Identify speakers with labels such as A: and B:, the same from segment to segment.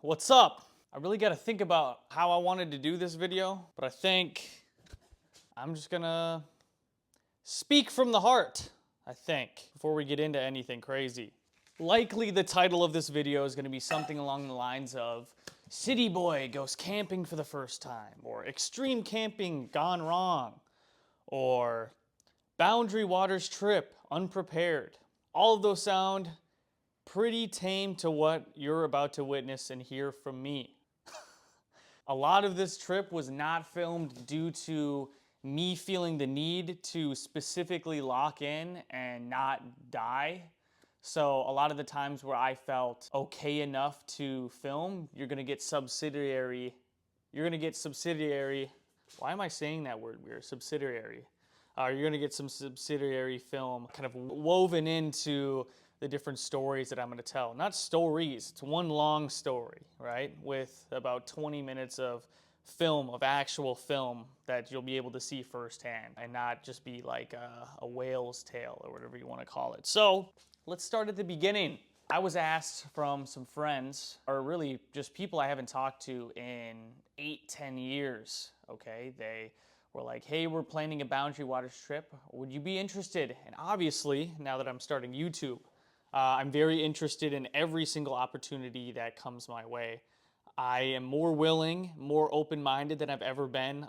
A: What's up? I really got to think about how I wanted to do this video, but I think I'm just gonna speak from the heart, I think, before we get into anything crazy. Likely the title of this video is gonna be something along the lines of City Boy Goes Camping for the First Time, or Extreme Camping Gone Wrong, or Boundary Waters Trip Unprepared. All of those sound pretty tame to what you're about to witness and hear from me. A lot of this trip was not filmed due to me feeling the need to specifically lock in and not die. So a lot of the times where I felt okay enough to film, you're gonna get subsidiary. Why am I saying that word weird? Subsidiary. You're gonna get some subsidiary film kind of woven into the different stories that I'm gonna tell. Not stories, it's one long story, right? With about 20 minutes of film, of actual film that you'll be able to see firsthand and not just be like a whale's tale or whatever you wanna call it. So let's start at the beginning. I was asked from some friends, or really just people I haven't talked to in 8-10 years, okay? They were like, hey, we're planning a Boundary Waters trip. Would you be interested? And obviously, now that I'm starting YouTube, I'm very interested in every single opportunity that comes my way. I am more willing, more open-minded than I've ever been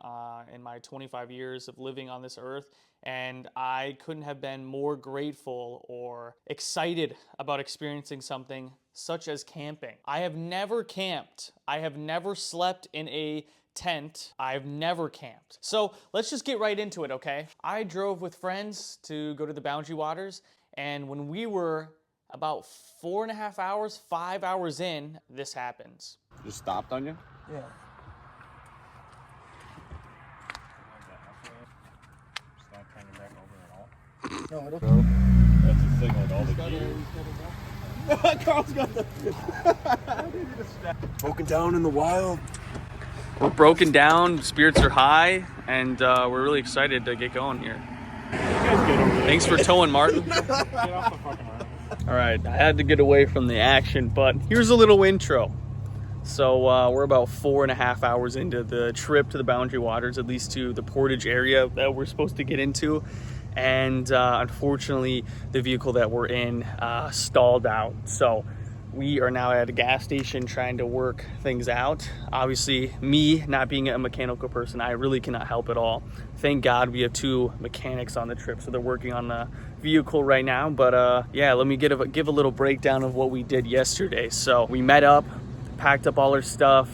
A: in my 25 years of living on this earth, and I couldn't have been more grateful or excited about experiencing something such as camping. I have never camped. I have never slept in a tent. I've never camped. So let's just get right into it, okay? I drove with friends to go to the Boundary Waters, and when we were about 4.5 hours, 5 hours in, this happens.
B: Just stopped on you?
C: Yeah.
B: Stop turning back over at all?
C: No, it'll.
B: That's a signal to all the geese. Carl's got the.
C: Broken down in the wild.
A: We're broken down, spirits are high, and we're really excited to get going here. Thanks for towing, Martin.
B: Get off the fucking road.
A: All right, I had to get away from the action, but here's a little intro. So we're about 4.5 hours into the trip to the Boundary Waters, at least to the portage area that we're supposed to get into. And unfortunately, the vehicle that we're in stalled out. So we are now at a gas station trying to work things out. Obviously, me not being a mechanical person, I really cannot help at all. Thank God we have 2 mechanics on the trip, so they're working on the vehicle right now. But yeah, let me give a little breakdown of what we did yesterday. So we met up, packed up all our stuff,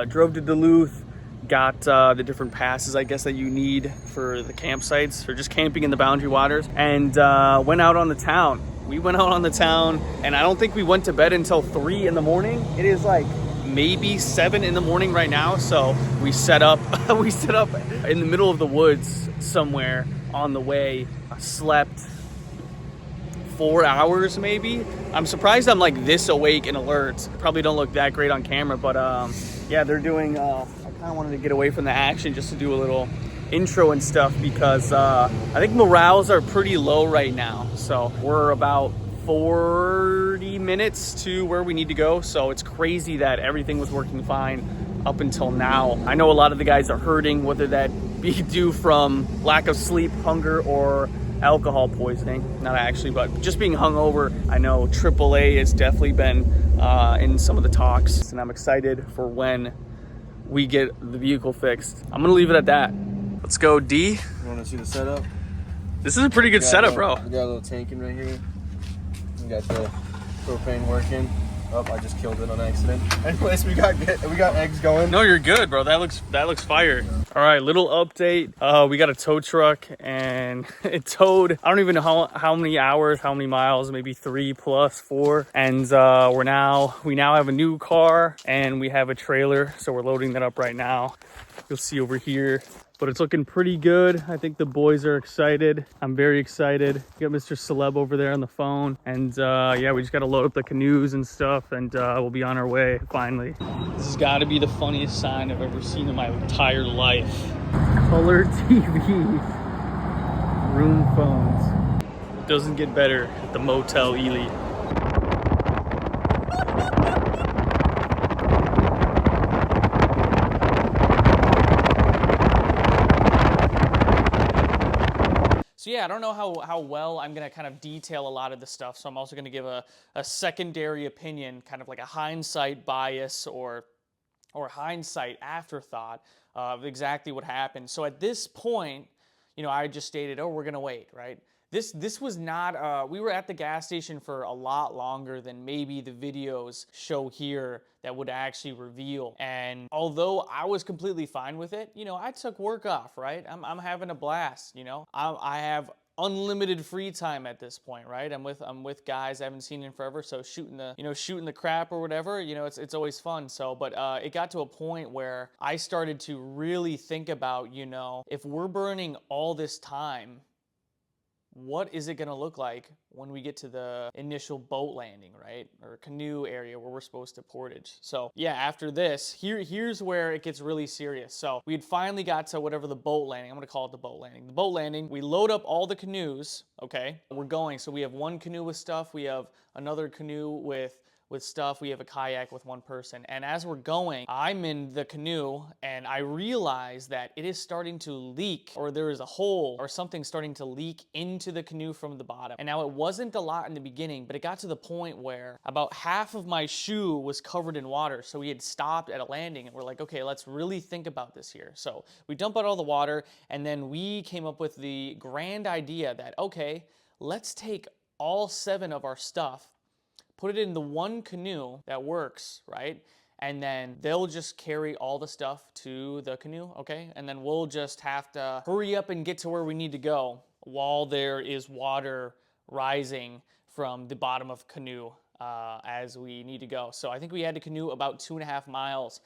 A: drove to Duluth, got the different passes, I guess, that you need for the campsites, for just camping in the Boundary Waters, and went out on the town. We went out on the town, and I don't think we went to bed until 3 in the morning. It is like maybe 7 in the morning right now, so we set up we set up in the middle of the woods somewhere on the way. I slept 4 hours maybe. I'm surprised I'm like this awake and alert. Probably don't look that great on camera, but yeah, they're doing I kind of wanted to get away from the action just to do a little intro and stuff, because I think morales are pretty low right now. So we're about 40 minutes to where we need to go. So it's crazy that everything was working fine up until now. I know a lot of the guys are hurting, whether that be due from lack of sleep, hunger, or alcohol poisoning. Not actually, but just being hungover. I know AAA has definitely been in some of the talks, and I'm excited for when we get the vehicle fixed. I'm gonna leave it at that. Let's go, D.
C: You want to see the setup?
A: This is a pretty good setup, bro.
C: We got a little tank in right here. We got the propane working. Oh, I just killed it on accident. Anyways, we got eggs going.
A: No, you're good, bro. That looks fire. All right, little update. We got a tow truck, and it towed, I don't even know how many hours, how many miles, maybe 3 plus 4. And we now have a new car, and we have a trailer, so we're loading that up right now. You'll see over here. But it's looking pretty good. I think the boys are excited. I'm very excited. We got Mr. Celeb over there on the phone. And yeah, we just got to load up the canoes and stuff, and we'll be on our way finally. This has got to be the funniest sign I've ever seen in my entire life. Color TVs. Room phones. It doesn't get better at the Motel Ely. yeah, I don't know how well I'm going to kind of detail a lot of the stuff, so I'm also going to give a secondary opinion, kind of like a hindsight bias or hindsight afterthought of exactly what happened. So at this point, you know, I just stated, oh, we're going to wait, right? This was not, we were at the gas station for a lot longer than maybe the videos show here that would actually reveal. And although I was completely fine with it, you know, I took work off, right? I'm having a blast, you know? I have unlimited free time at this point, right? I'm with guys I haven't seen in forever, so shooting the crap or whatever, you know, it's always fun. So, but it got to a point where I started to really think about, you know, if we're burning all this time, what is it going to look like when we get to the initial boat landing, right? Or canoe area where we're supposed to portage. So yeah, after this, here's where it gets really serious. So we had finally got to whatever the boat landing, I'm going to call it the boat landing. The boat landing, we load up all the canoes, okay? We're going. So we have one canoe with stuff. We have another canoe with stuff. We have a kayak with one person. And as we're going, I'm in the canoe and I realize that it is starting to leak, or there is a hole or something starting to leak into the canoe from the bottom. And now it wasn't a lot in the beginning, but it got to the point where about half of my shoe was covered in water. So we had stopped at a landing and we're like, okay, let's really think about this here. So we dump out all the water and then we came up with the grand idea that, okay, let's take all 7 of our stuff, put it in the one canoe that works, right? And then they'll just carry all the stuff to the canoe, okay? And then we'll just have to hurry up and get to where we need to go while there is water rising from the bottom of canoe as we need to go. So I think we had to canoe about 2.5 miles.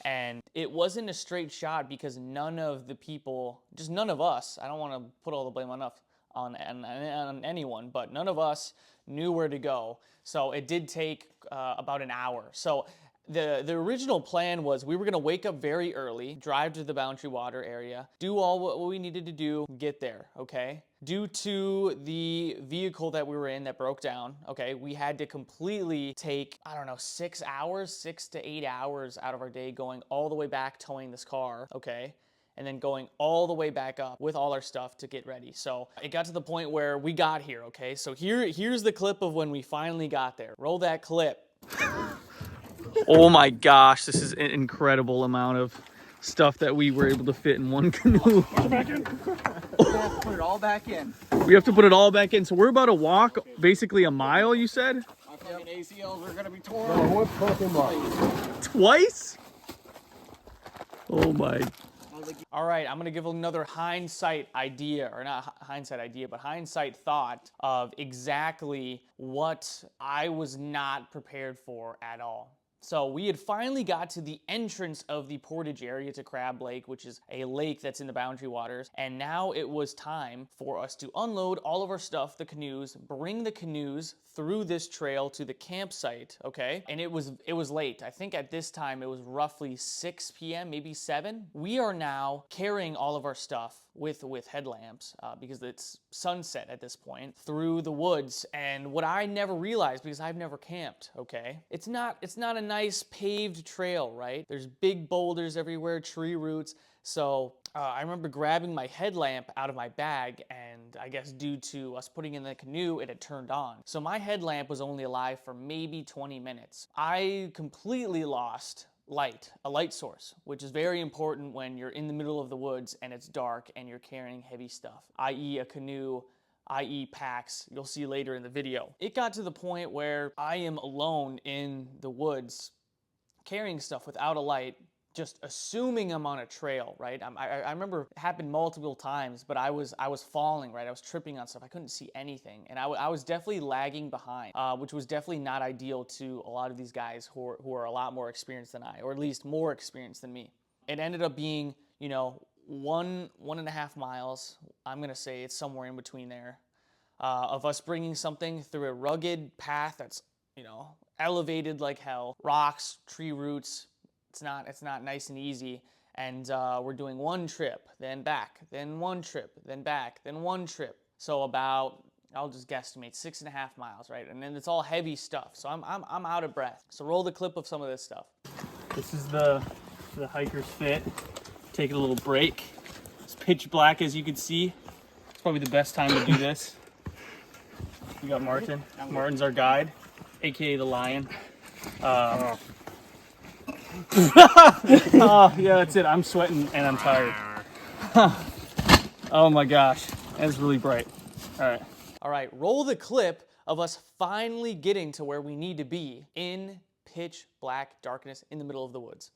A: And it wasn't a straight shot because none of the people, just none of us, I don't want to put all the blame on anyone, but none of us knew where to go. So it did take about an hour. So the original plan was we were going to wake up very early, drive to the Boundary Water area, do all what we needed to do, get there, okay? Due to the vehicle that we were in that broke down, okay, we had to completely take, I don't know, 6 to 8 hours out of our day going all the way back towing this car, okay? And then going all the way back up with all our stuff to get ready. So it got to the point where we got here, okay? So here's the clip of when we finally got there. Roll that clip. Oh my gosh, this is an incredible amount of stuff that we were able to fit in one canoe.
C: We have to put it all back in.
A: We have to put it all back in. So we're about to walk basically a mile, you said?
C: My fucking ACLs are gonna be torn. No, what fucking mile?
A: Twice? Oh my. All right, I'm gonna give another hindsight idea, or not hindsight idea, but hindsight thought of exactly what I was not prepared for at all. So we had finally got to the entrance of the portage area to Crab Lake, which is a lake that's in the Boundary Waters. And now it was time for us to unload all of our stuff, the canoes, bring the canoes through this trail to the campsite, okay? And it was late. I think at this time it was roughly 6 p.m., maybe 7. We are now carrying all of our stuff with headlamps because it's sunset at this point through the woods. And what I never realized, because I've never camped, okay? It's not a nice paved trail, right? There's big boulders everywhere, tree roots. So I remember grabbing my headlamp out of my bag, and I guess due to us putting in the canoe, it had turned on. So my headlamp was only alive for maybe 20 minutes. I completely lost a light source, which is very important when you're in the middle of the woods and it's dark and you're carrying heavy stuff, i.e. a canoe, i.e. packs, you'll see later in the video. It got to the point where I am alone in the woods carrying stuff without a light, just assuming I'm on a trail, right? I remember it happened multiple times, but I was falling, right? I was tripping on stuff. I couldn't see anything. And I was definitely lagging behind, which was definitely not ideal to a lot of these guys who are a lot more experienced than I, or at least more experienced than me. It ended up being, you know, 1.5 miles. I'm gonna say it's somewhere in between there, of us bringing something through a rugged path that's, you know, elevated like hell, rocks, tree roots. It's not nice and easy. And we're doing one trip, then back, then one trip, then back, then one trip. So about, I'll just guesstimate, 6.5 miles, right? And then it's all heavy stuff. So I'm out of breath. So roll the clip of some of this stuff. This is the hiker's fit. Take a little break. It's pitch black, as you can see. probably the best time to do this. We got Martin. Martin's our guide, aka the lion. Yeah, that's it. I'm sweating and I'm tired. Oh my gosh, that's really bright. All right. All right, roll the clip of us finally getting to where we need to be in pitch black darkness in the middle of the woods.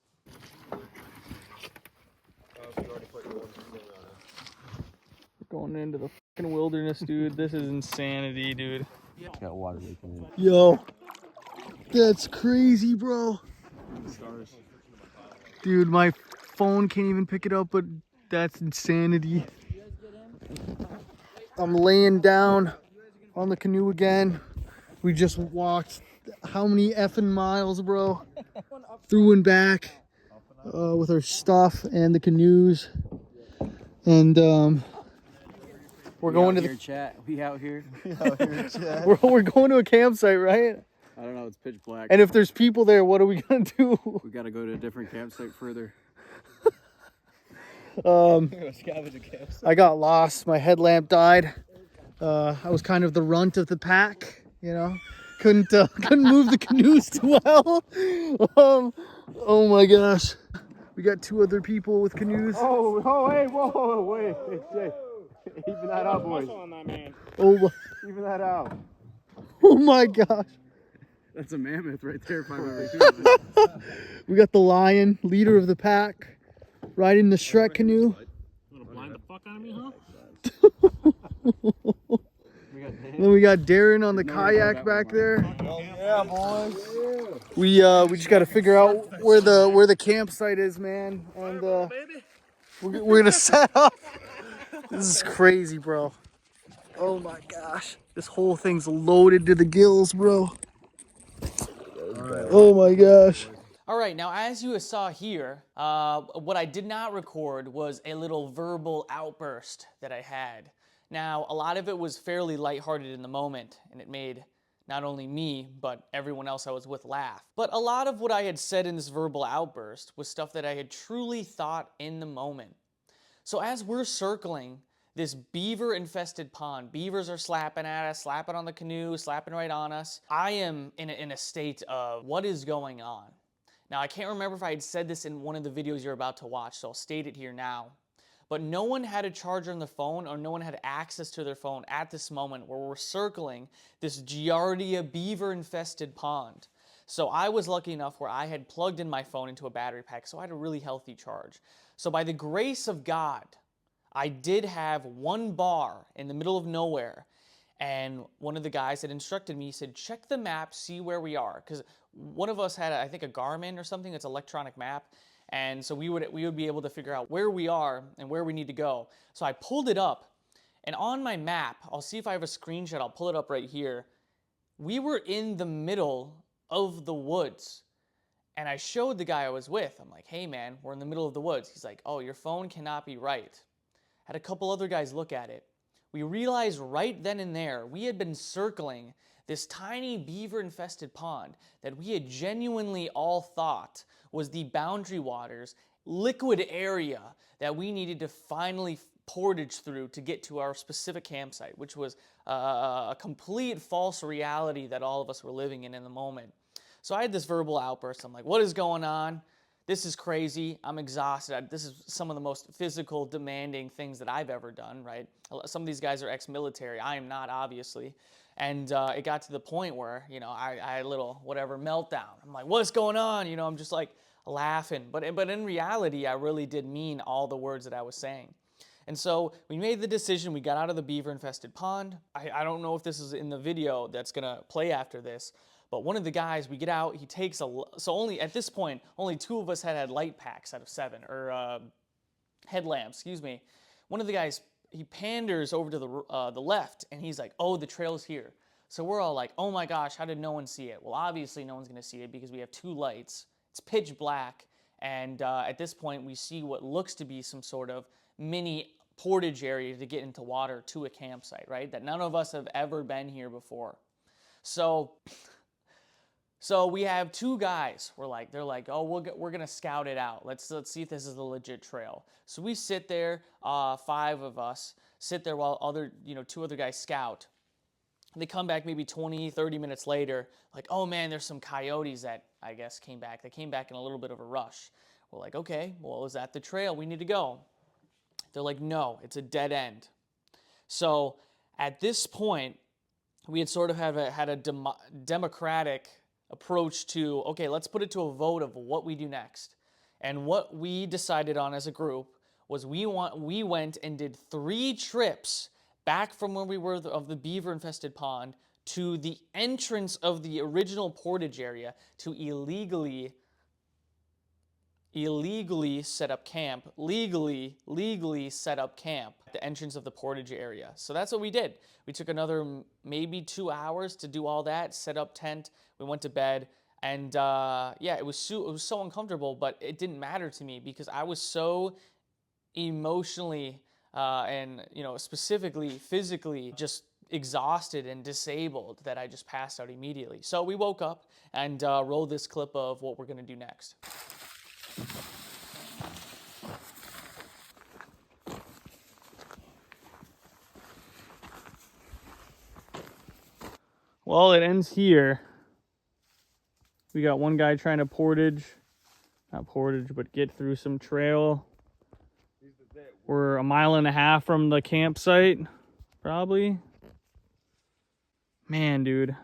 A: Going into the fucking wilderness, dude. This is insanity, dude.
C: Got water leaking in.
A: Yo, that's crazy, bro.
B: Stars.
A: Dude, my phone can't even pick it up, but that's insanity. I'm laying down on the canoe again. We just walked how many effing miles, bro? Through and back with our stuff and the canoes. And we're going to the
C: chat. We out here.
A: we're going to a campsite, right?
C: I don't know. It's pitch black.
A: And if there's people there, what are we gonna do?
C: We gotta go to a different campsite further.
A: I got lost. My headlamp died. I was kind of the runt of the pack, you know. Couldn't move the canoes too well. Oh my gosh. We got 2 other people with canoes.
B: Hey, whoa, wait. Hey, even that out, boys.
A: Oh,
B: Even that out.
A: oh my gosh.
C: That's a mammoth right there. If I've ever seen it.
A: We got the lion, leader of the pack, riding the Shrek canoe.
B: You wanna blind the fuck out of me, huh?
A: Then we got Darren on the kayak back there.
C: Yeah, boys.
A: We just got to figure out where the campsite is, man, and we're gonna set up. This is crazy, bro. Oh my gosh, this whole thing's loaded to the gills, bro. Oh my gosh. All right, now as you saw here, what I did not record was a little verbal outburst that I had. Now, a lot of it was fairly lighthearted in the moment, and it made not only me, but everyone else I was with laugh. But a lot of what I had said in this verbal outburst was stuff that I had truly thought in the moment. So as we're circling this beaver-infested pond, beavers are slapping at us, slapping on the canoe, slapping right on us. I am in a state of what is going on. Now, I can't remember if I had said this in one of the videos you're about to watch, so I'll state it here now. But no one had a charger on their phone, or no one had access to their phone at this moment where we're circling this Giardia beaver-infested pond. So I was lucky enough where I had plugged in my phone into a battery pack, so I had a really healthy charge. So by the grace of God, I did have 1 bar in the middle of nowhere, and one of the guys had instructed me, he said, check the map, see where we are. Because one of us had, I think, a Garmin or something, it's an electronic map, and so we would be able to figure out where we are and where we need to go. So I pulled it up, and on my map, I'll see if I have a screenshot, I'll pull it up right here. We were in the middle of the woods. And I showed the guy I was with, I'm like, hey man, we're in the middle of the woods. He's like, oh, your phone cannot be right. Had a couple other guys look at it. We realized right then and there, we had been circling this tiny beaver-infested pond that we had genuinely all thought was the boundary waters, liquid area that we needed to finally portage through to get to our specific campsite, which was a complete false reality that all of us were living in the moment. So I had this verbal outburst. I'm like, what is going on? This is crazy. I'm exhausted. This is some of the most physical, demanding things that I've ever done, right? Some of these guys are ex-military. I am not, obviously. And it got to the point where, you know, I had a little, whatever, meltdown. I'm like, what's going on? You know, I'm just like laughing. But in reality, I really did mean all the words that I was saying. And so we made the decision. We got out of the beaver-infested pond. I don't know if this is in the video that's going to play after this. But one of the guys, we get out, he takes so only, at this point, only 2 of us had light packs out of 7, or headlamps, excuse me. One of the guys, he panders over to the left, and he's like, oh, the trail's here. So we're all like, oh my gosh, how did no one see it? Well, obviously no one's gonna see it because we have 2 lights. It's pitch black, and at this point, we see what looks to be some sort of mini portage area to get into water to a campsite, right? That none of us have ever been here before. So we have 2 guys. They're like, oh, we're gonna scout it out. Let's see if this is a legit trail. So we sit there, 5 of us, sit there while other, two other guys scout. They come back maybe 20, 30 minutes later, like, oh man, there's some coyotes that I guess came back. They came back in a little bit of a rush. We're like, okay, well, is that the trail we need to go? They're like, no, it's a dead end. So at this point, we had sort of had a democratic approach to, okay, let's put it to a vote of what we do next. And what we decided on as a group was we went and did 3 trips back from where we were of the beaver infested pond to the entrance of the original portage area to illegally set up camp, legally set up camp at the entrance of the portage area. So that's what we did. We took another maybe 2 hours to do all that, set up tent, we went to bed, and yeah, it was so uncomfortable, but it didn't matter to me because I was so emotionally and specifically physically just exhausted and disabled that I just passed out immediately. So we woke up and rolled this clip of what we're gonna do next. Well, it ends here. We got one guy trying to get through some trail. We're 1.5 miles from the campsite, probably. Man, dude,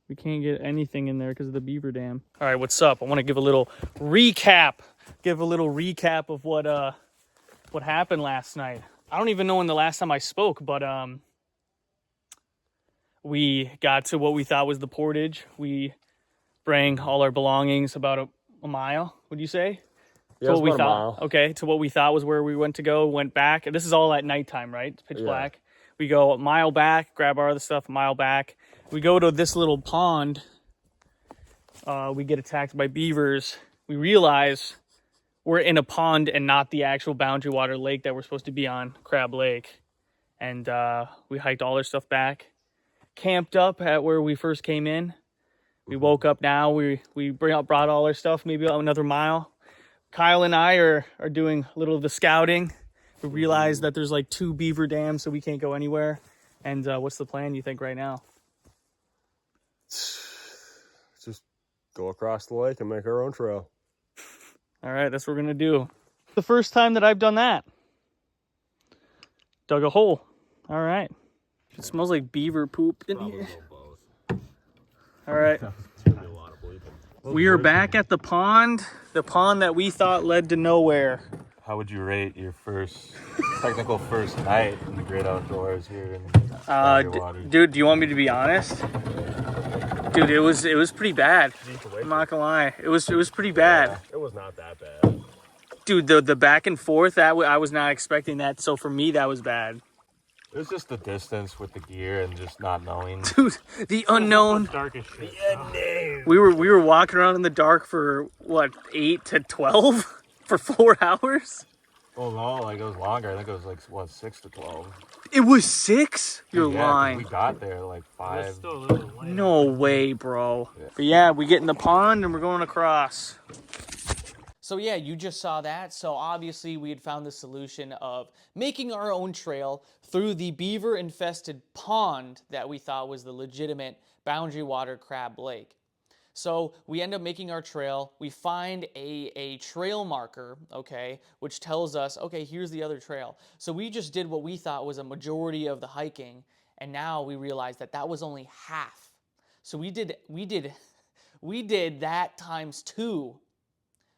A: we can't get anything in there because of the beaver dam. All right, what's up? I want to give a little recap. Of what happened last night. I don't even know when the last time I spoke, but we got to what we thought was the portage. We bring all our belongings about a mile, would you say?
C: Yeah,
A: to what we
C: about a
A: thought.
C: mile.
A: Okay, to what we thought was where we went to go, went back. This is all at nighttime, right? It's pitch black. We go a mile back, grab our other stuff, a mile back. We go to this little pond. We get attacked by beavers. We realize we're in a pond and not the actual boundary water lake that we're supposed to be on, Crab Lake. And we hiked all our stuff back, camped up at where we first came in. We woke up now. We brought all our stuff, maybe another mile. Kyle and I are doing a little of the scouting. We realized that there's like 2 beaver dams, so we can't go anywhere. And what's the plan, you think, right now?
C: Just go across the lake and make our own trail.
A: All right, that's what we're going to do. The first time that I've done that. Dug a hole. All right. It smells like beaver poop in here. All right. We are back at the pond that we thought led to nowhere.
B: How would you rate your technical first night in the great outdoors here in
A: Dude, do you want me to be honest? Dude, it was pretty bad. I'm not gonna lie. It was pretty bad.
C: Yeah, it was not that bad.
A: Dude, the back and forth, I was not expecting that. So for me, that was bad.
B: It was just the distance with the gear and just not knowing.
A: Dude, the unknown.
B: Darkest shit.
A: We were walking around in the dark for what, 8 to 12 for 4 hours.
B: Well, no, like it was longer. I think it was like 6 to 12.
A: It was 6? You're
B: Yeah, 'cause
A: lying.
B: we got there like 5.
A: No way, bro. Yeah. But yeah, we get in the pond and we're going across. So yeah, you just saw that. So obviously we had found the solution of making our own trail through the beaver-infested pond that we thought was the legitimate boundary water Crab Lake. So we end up making our trail. We find a trail marker, okay, which tells us, okay, here's the other trail. So we just did what we thought was a majority of the hiking, and now we realize that that was only half. So we did that times 2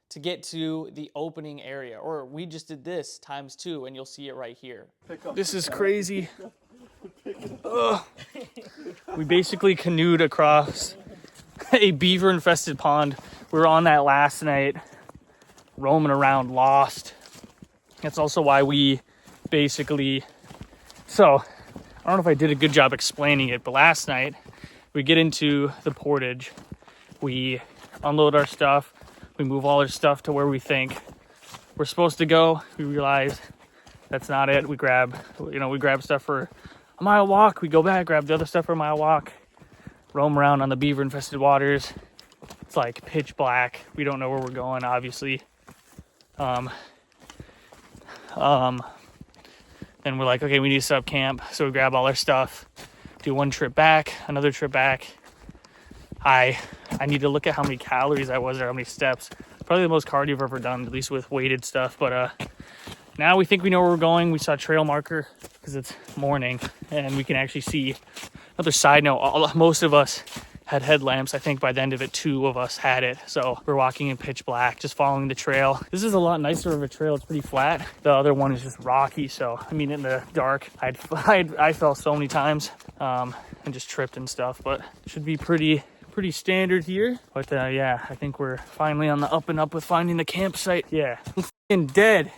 A: to get to the opening area, or we just did this times 2, and you'll see it right here. This is crazy. We basically canoed across a beaver-infested pond. We were on that last night, roaming around, lost. That's also why we basically... So, I don't know if I did a good job explaining it, but last night, we get into the portage. We unload our stuff. We move all our stuff to where we think we're supposed to go. We realize that's not it. We grab stuff for a mile walk. We go back, grab the other stuff for a mile walk. Roam around on the beaver-infested waters. It's like pitch black. We don't know where we're going, Then we're like, okay, we need to set up camp. So we grab all our stuff, do one trip back, another trip back. I need to look at how many calories I was or how many steps. Probably the most cardio I've ever done, at least with weighted stuff. But now we think we know where we're going. We saw a trail marker because it's morning and we can actually see. Another side note, most of us had headlamps. I think by the end of it, 2 of us had it. So we're walking in pitch black, just following the trail. This is a lot nicer of a trail. It's pretty flat. The other one is just rocky. So, I mean, in the dark, I fell so many times and just tripped and stuff, but it should be pretty standard here. But yeah, I think we're finally on the up and up with finding the campsite. Yeah, I'm f***ing dead.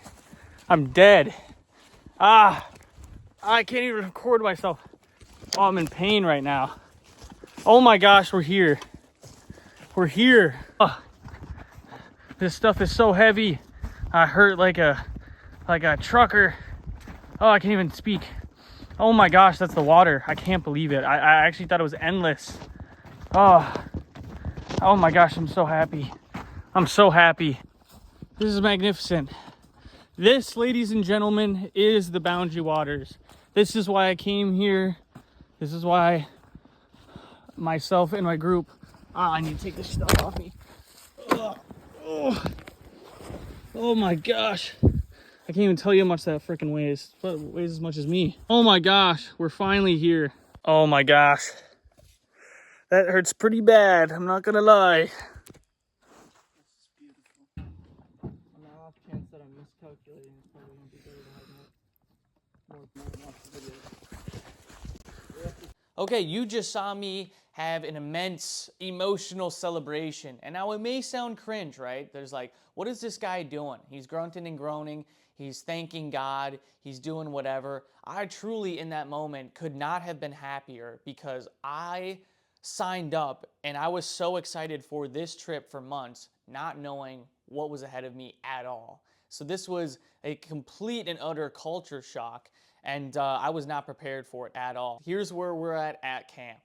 A: I'm dead. I can't even record myself. Oh, I'm in pain right now. Oh my gosh, we're here. We're here. Oh, this stuff is so heavy. I hurt like a trucker. Oh, I can't even speak. Oh my gosh, that's the water. I can't believe it. I actually thought it was endless. Oh my gosh, I'm so happy. I'm so happy. This is magnificent. This, ladies and gentlemen, is the Boundary Waters. This is why I came here. This is why myself and my group. I need to take this stuff off me. Oh my gosh. I can't even tell you how much that freaking weighs. But it weighs as much as me. Oh my gosh, we're finally here. Oh my gosh. That hurts pretty bad, I'm not gonna lie. Okay, you just saw me have an immense emotional celebration. And now it may sound cringe, right? There's like, what is this guy doing? He's grunting and groaning. He's thanking God. He's doing whatever. I truly, in that moment, could not have been happier because I signed up and I was so excited for this trip for months, not knowing what was ahead of me at all. So this was a complete and utter culture shock. And I was not prepared for it at all. Here's where we're at camp.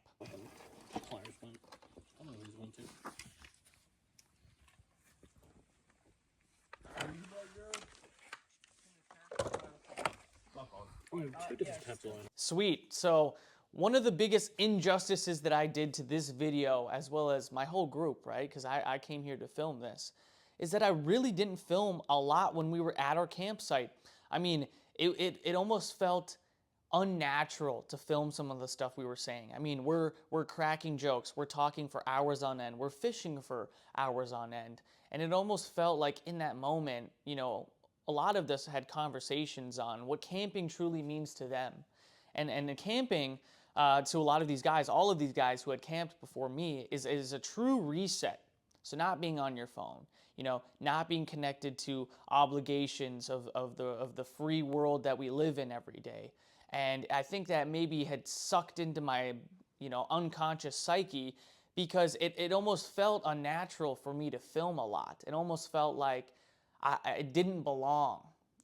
A: Sweet. So one of the biggest injustices that I did to this video, as well as my whole group, right? Because I came here to film this, is that I really didn't film a lot when we were at our campsite. I mean, it almost felt unnatural to film some of the stuff we were saying. I mean, we're cracking jokes, we're talking for hours on end, we're fishing for hours on end, and it almost felt like in that moment, you know, a lot of us had conversations on what camping truly means to them. And the camping, to a lot of these guys, all of these guys who had camped before me, is a true reset. So not being on your phone, you know, not being connected to obligations of the free world that we live in every day. And I think that maybe had sucked into my, you know, unconscious psyche because it almost felt unnatural for me to film a lot. It almost felt like I didn't belong.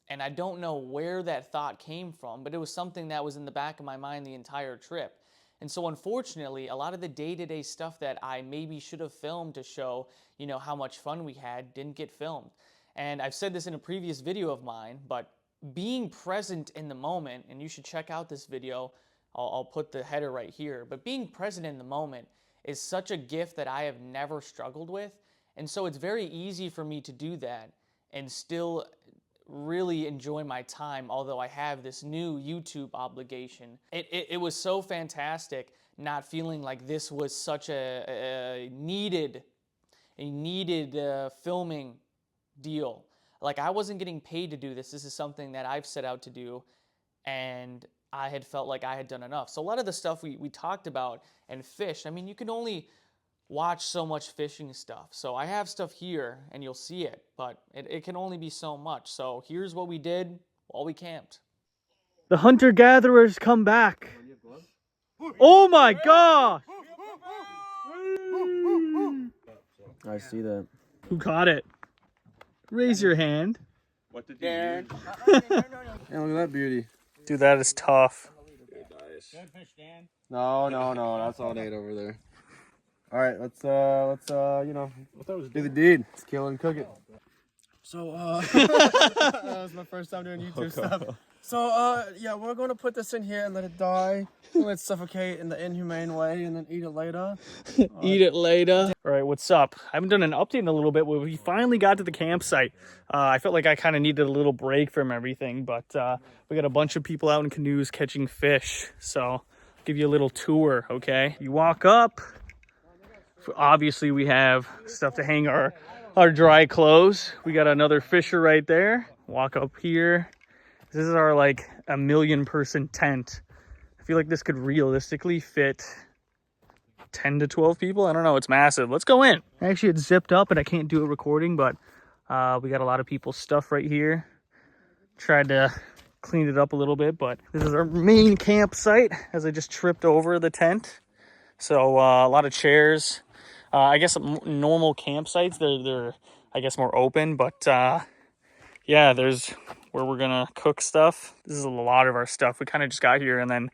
A: And I don't know where that thought came from, but it was something that was in the back of my mind the entire trip. And so unfortunately, a lot of the day-to-day stuff that I maybe should have filmed to show, you know, how much fun we had didn't get filmed. And I've said this in a previous video of mine, but being present in the moment, and you should check out this video, I'll put the header right here, but being present in the moment is such a gift that I have never struggled with. And so it's very easy for me to do that and still really enjoy my time, although I have this new YouTube obligation. It was so fantastic not feeling like this was such a needed filming deal. Like I wasn't getting paid to do this. This is something that I've set out to do, and I had felt like I had done enough. So a lot of the stuff we talked about and fished, I mean, you can only watch so much fishing stuff. So I have stuff here and you'll see it, but it can only be so much. So here's what we did while we camped. The hunter-gatherers come back. Oh my gosh!
C: I see that.
A: Who caught it? Raise your hand.
B: What did you do?
C: And look at that beauty.
A: Dude, that is tough.
D: Good fish, Dan.
C: No, that's all Nate over there. All right, let's you know, do the deed. Let's kill and cook it. So, that was my first time doing YouTube stuff. So, yeah, we're going to put this in here and let it die. Let it suffocate in the inhumane way and then eat it later.
A: Eat it later. All right, what's up? I haven't done an update in a little bit, but we finally got to the campsite. I felt like I kind of needed a little break from everything, but we got a bunch of people out in canoes catching fish. So I'll give you a little tour, okay? You walk up. Obviously, we have stuff to hang our dry clothes. We got another fisher right there. Walk up here. This is our like 1 million person tent. I feel like this could realistically fit 10 to 12 people. I don't know. It's massive. Let's go in. Actually, it's zipped up and I can't do a recording, but we got a lot of people's stuff right here. Tried to clean it up a little bit, but this is our main campsite as I just tripped over the tent. So a lot of chairs. I guess normal campsites, they're I guess more open, but yeah, there's where we're gonna cook stuff. This is a lot of our stuff. We kind of just got here and then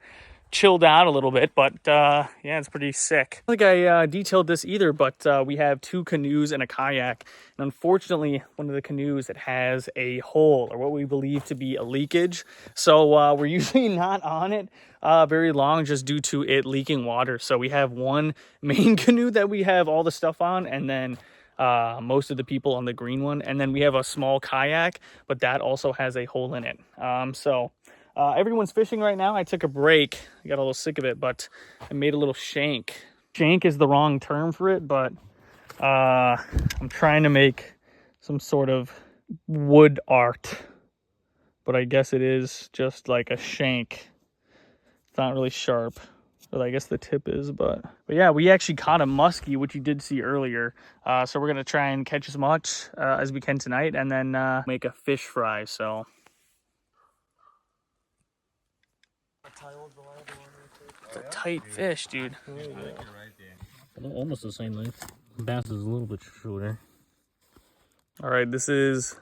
A: chilled out a little bit, but yeah, it's pretty sick. I don't think I detailed this either, but we have 2 canoes and a kayak, and unfortunately one of the canoes, it has a hole, or what we believe to be a leakage. So we're usually not on it very long, just due to it leaking water. So we have one main canoe that we have all the stuff on, and then most of the people on the green one, and then we have a small kayak, but that also has a hole in it. Everyone's fishing right now. I took a break. I got a little sick of it, but I made a little shank. Shank is the wrong term for it, but I'm trying to make some sort of wood art. But I guess it is just like a shank. It's not really sharp. But I guess the tip is, but yeah, we actually caught a muskie, which you did see earlier. So we're going to try and catch as much as we can tonight, and then make a fish fry, so... It's a tight fish, dude.
D: Almost the same length. Bass is a little bit shorter.
A: All right, this is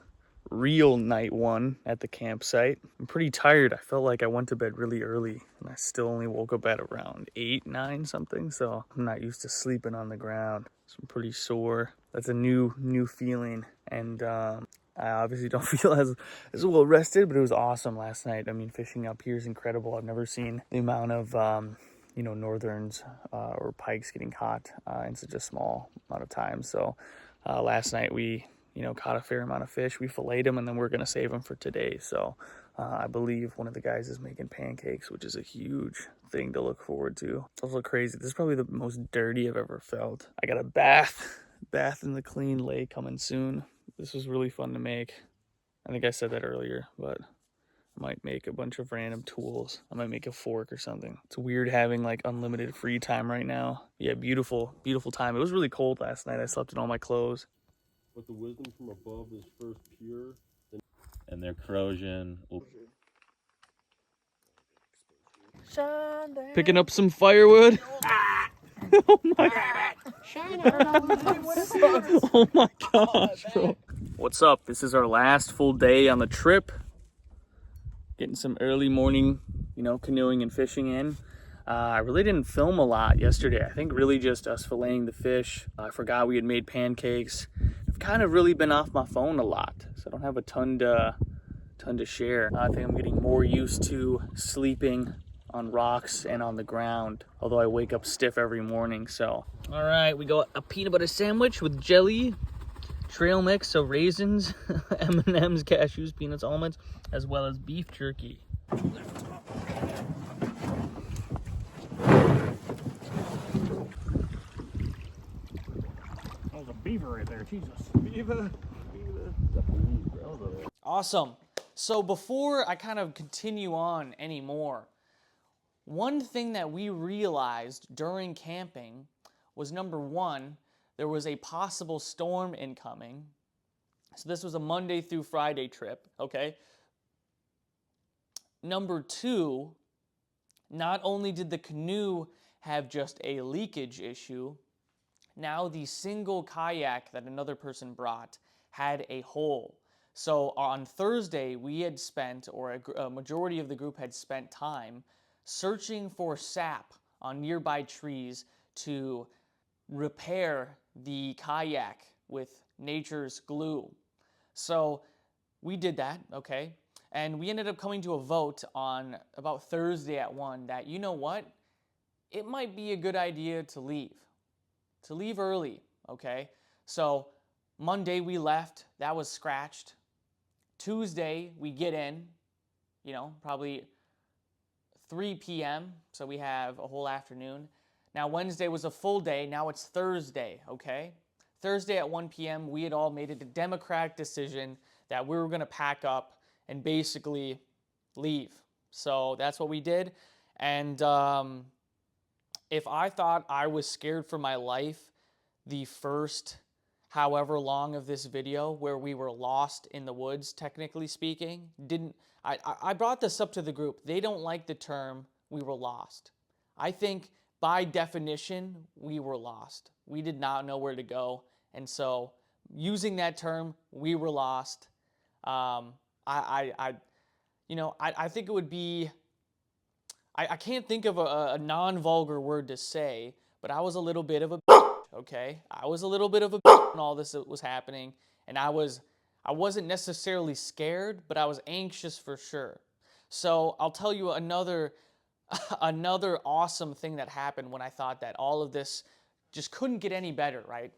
A: real night 1 at the campsite. I'm pretty tired. I felt like I went to bed really early, and I still only woke up at around 8, 9 something. So I'm not used to sleeping on the ground. So I'm pretty sore. That's a new feeling, and I obviously don't feel as well rested, but it was awesome last night. I mean, fishing up here is incredible. I've never seen the amount of, northerns or pikes getting caught in such a small amount of time. So last night we, caught a fair amount of fish. We filleted them, and then we're going to save them for today. So I believe one of the guys is making pancakes, which is a huge thing to look forward to. It's also crazy. This is probably the most dirty I've ever felt. I got a bath in the clean lake coming soon. This was really fun to make. I think I said that earlier, but I might make a bunch of random tools. I might make a fork or something. It's weird having like unlimited free time right now. Yeah, beautiful, beautiful time. It was really cold last night. I slept in all my clothes.
E: But the wisdom from above is first pure.
B: And their corrosion.
A: Picking up some firewood. Oh my! Oh my gosh, bro. What's up? This is our last full day on the trip. Getting some early morning, canoeing and fishing in. I really didn't film a lot yesterday. I think really just us filleting the fish. I forgot we had made pancakes. I've kind of really been off my phone a lot, so I don't have a ton to share. I think I'm getting more used to sleeping on rocks and on the ground, although I wake up stiff every morning. So all right, we got a peanut butter sandwich with jelly, trail mix, so raisins, M&Ms, cashews, peanuts, almonds, as well as beef jerky.
D: That was a beaver right there, Jesus.
C: Beaver.
A: Awesome. So before I kind of continue on anymore, one thing that we realized during camping was, number one, there was a possible storm incoming. So this was a Monday through Friday trip, okay? Number two, not only did the canoe have just a leakage issue, now the single kayak that another person brought had a hole. So on Thursday, we had spent, or a majority of the group had spent time searching for sap on nearby trees to repair the kayak with nature's glue. So we did that, okay? And we ended up coming to a vote on about Thursday at 1 that, you know what, it might be a good idea to leave early, okay? So Monday we left, that was scratched. Tuesday we get in, you know, probably 3 p.m., so we have a whole afternoon. Now Wednesday was a full day, now it's Thursday, okay? Thursday at 1 p.m., we had all made it a democratic decision that we were gonna pack up and basically leave. So that's what we did. And if I thought I was scared for my life the first however long of this video where we were lost in the woods, technically speaking, I brought this up to the group. They don't like the term we were lost. I think by definition, we were lost. We did not know where to go. And so using that term, we were lost, I think it would be, I can't think of a non-vulgar word to say, but I was a little bit of a okay? I was a little bit of a when all this was happening, and I wasn't necessarily scared, but I was anxious for sure. So I'll tell you another awesome thing that happened when I thought that all of this just couldn't get any better, right?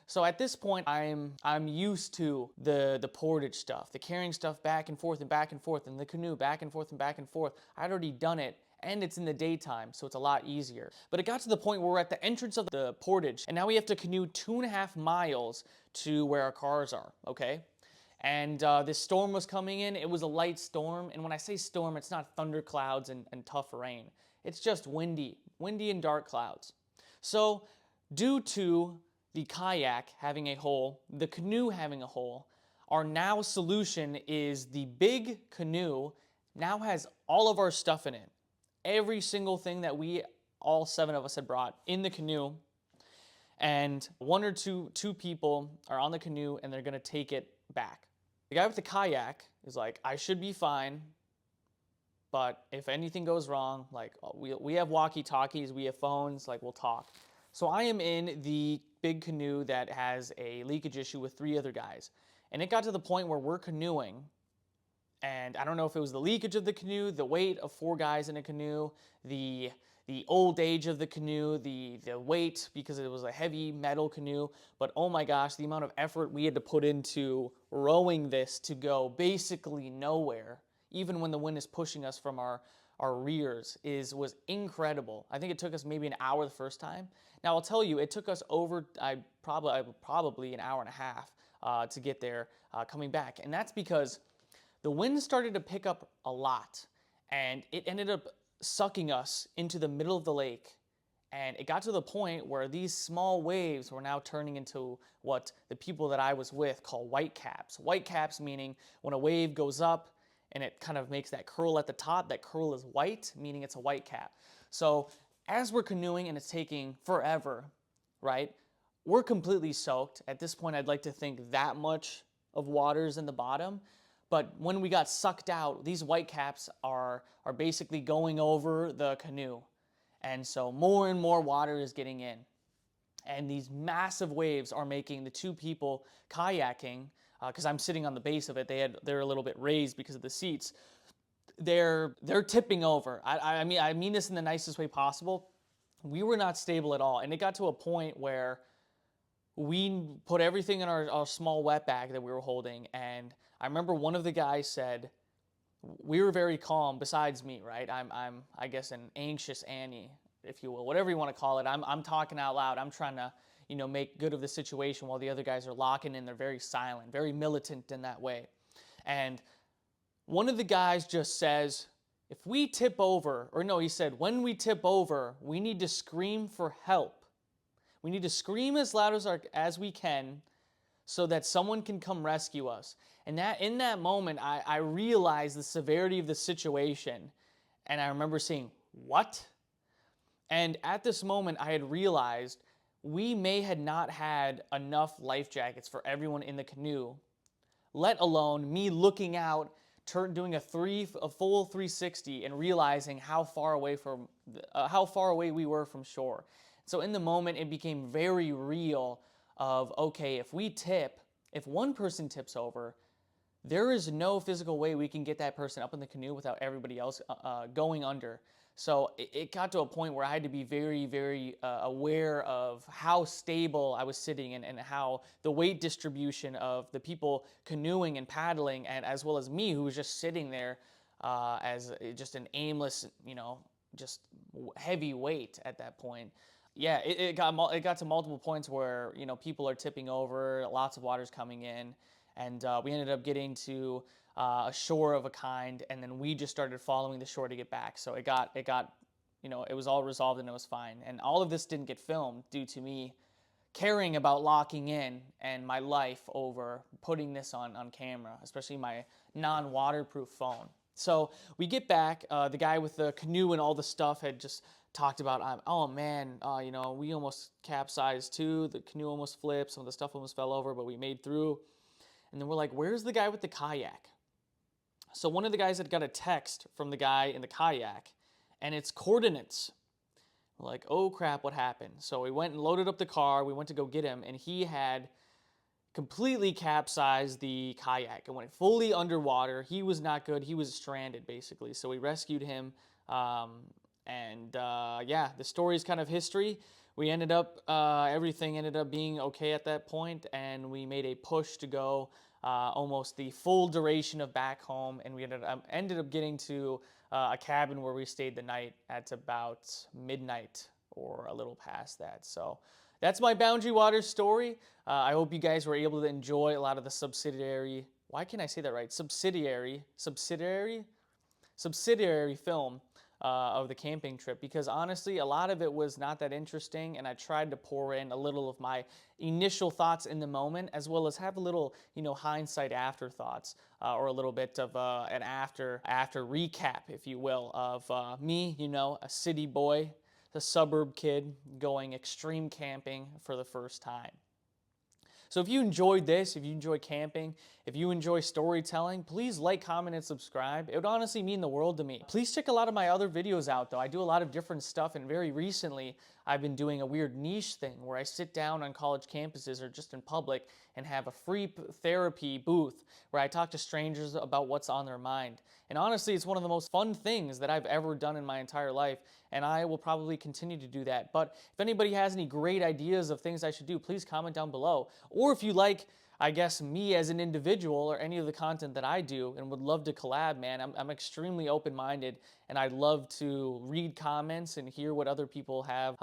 A: So at this point, I'm used to the portage stuff, the carrying stuff back and forth, and the canoe back and forth and back and forth. I'd already done it, and it's in the daytime, so it's a lot easier. But it got to the point where we're at the entrance of the portage, and now we have to canoe 2.5 miles to where our cars are, okay? And this storm was coming in. It was a light storm, and when I say storm, it's not thunderclouds and tough rain. It's just windy and dark clouds. So due to the kayak having a hole, the canoe having a hole, our now solution is the big canoe now has all of our stuff in it. Every single thing that all 7 of us had brought in the canoe, and 1 or 2 people are on the canoe and they're gonna take it back. The guy with the kayak is like, I should be fine, but if anything goes wrong, like we have walkie-talkies, we have phones, like we'll talk. So I am in the big canoe that has a leakage issue with 3 other guys. And it got to the point where we're canoeing, and I don't know if it was the leakage of the canoe, the weight of 4 guys in a canoe, the old age of the canoe, the weight because it was a heavy metal canoe, but oh my gosh, the amount of effort we had to put into rowing this to go basically nowhere, even when the wind is pushing us from our rears, was incredible. I think it took us maybe an hour the first time. Now I'll tell you, it took us probably an hour and a half to get there coming back, and that's because the wind started to pick up a lot, and it ended up sucking us into the middle of the lake. And it got to the point where these small waves were now turning into what the people that I was with call white caps. White caps meaning when a wave goes up and it kind of makes that curl at the top, that curl is white, meaning it's a white cap. So as we're canoeing and it's taking forever, right, we're completely soaked. At this point, I'd like to think that much of water's in the bottom. But when we got sucked out, these white caps are basically going over the canoe. And so more and more water is getting in. And these massive waves are making the 2 people kayaking, because I'm sitting on the base of it, they're a little bit raised because of the seats. They're tipping over. I mean this in the nicest way possible. We were not stable at all. And it got to a point where we put everything in our small wet bag that we were holding, and I remember one of the guys said, we were very calm, besides me, right? I'm I guess an anxious Annie, if you will, whatever you want to call it. I'm talking out loud. I'm trying to, make good of the situation while the other guys are locking in. They're very silent, very militant in that way. And one of the guys just says, if we tip over, or no, he said, when we tip over, we need to scream for help. We need to scream as loud as we can so that someone can come rescue us. And in that moment, I realized the severity of the situation. And I remember saying, what? And at this moment, I had realized we had not had enough life jackets for everyone in the canoe, let alone me looking out, doing a full 360 and realizing how far away we were from shore. So in the moment, it became very real of, okay, if 1 person tips over, there is no physical way we can get that person up in the canoe without everybody else going under. So it got to a point where I had to be very, very aware of how stable I was sitting and how the weight distribution of the people canoeing and paddling, and as well as me who was just sitting there as just an aimless, just heavy weight at that point. Yeah, it got to multiple points where people are tipping over, lots of water's coming in, and we ended up getting to a shore of a kind, and then we just started following the shore to get back. So it was all resolved and it was fine. And all of this didn't get filmed due to me caring about locking in and my life over putting this on camera, especially my non-waterproof phone. So we get back, the guy with the canoe and all the stuff had just talked about, oh man, we almost capsized too, the canoe almost flipped, some of the stuff almost fell over, but we made through. And then we're like, where's the guy with the kayak? So one of the guys had got a text from the guy in the kayak, and it's coordinates. We're like, oh crap, what happened? So we went and loaded up the car, we went to go get him, and he had completely capsized the kayak and went fully underwater. He was not good, he was stranded basically. So we rescued him, yeah, the story's kind of history. We ended up, everything ended up being okay at that point, and we made a push to go almost the full duration of back home, and we ended up getting to a cabin where we stayed the night at about midnight or a little past that. So that's my Boundary Waters story. I hope you guys were able to enjoy a lot of the subsidiary, why can't I say that right? Subsidiary film of the camping trip, because honestly a lot of it was not that interesting, and I tried to pour in a little of my initial thoughts in the moment, as well as have a little hindsight afterthoughts, or a little bit of an after recap, if you will, of me, a city boy, a suburb kid going extreme camping for the first time. So if you enjoyed this, if you enjoy camping, if you enjoy storytelling, please like, comment, and subscribe. It would honestly mean the world to me. Please check a lot of my other videos out though. I do a lot of different stuff, and very recently I've been doing a weird niche thing where I sit down on college campuses or just in public and have a free therapy booth where I talk to strangers about what's on their mind. And honestly, it's one of the most fun things that I've ever done in my entire life, and I will probably continue to do that. But if anybody has any great ideas of things I should do, please comment down below. Or if you like, I guess, me as an individual or any of the content that I do and would love to collab, man, I'm extremely open-minded, and I'd love to read comments and hear what other people have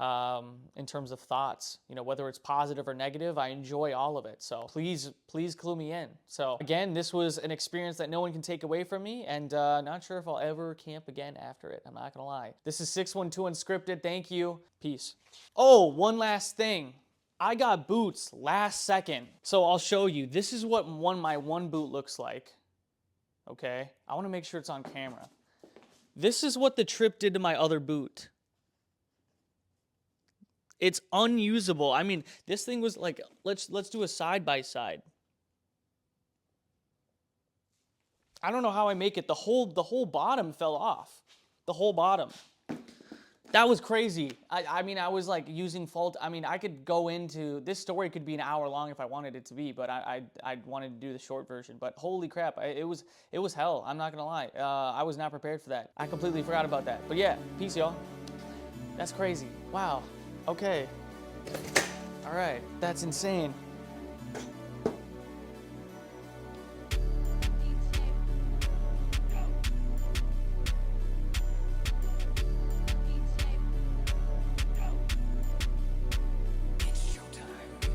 A: in terms of thoughts. Whether it's positive or negative, I enjoy all of it. So please clue me in. So again, this was an experience that no one can take away from me, and not sure if I'll ever camp again after it. I'm not gonna lie. This is 612 Unscripted. Thank you. Peace. Oh, one last thing. I got boots last second. So I'll show you. This is what my one boot looks like. Okay? I want to make sure it's on camera. This is what the trip did to my other boot. It's unusable. I mean, this thing was like, let's do a side by side. I don't know how I make it. The whole bottom fell off. The whole bottom. That was crazy. I mean, I was like using fault. I mean, I could go into, this story could be an hour long if I wanted it to be, but I wanted to do the short version. But holy crap, it was hell. I'm not gonna lie. I was not prepared for that. I completely forgot about that. But yeah, peace, y'all. That's crazy. Wow. Okay. All right. That's insane.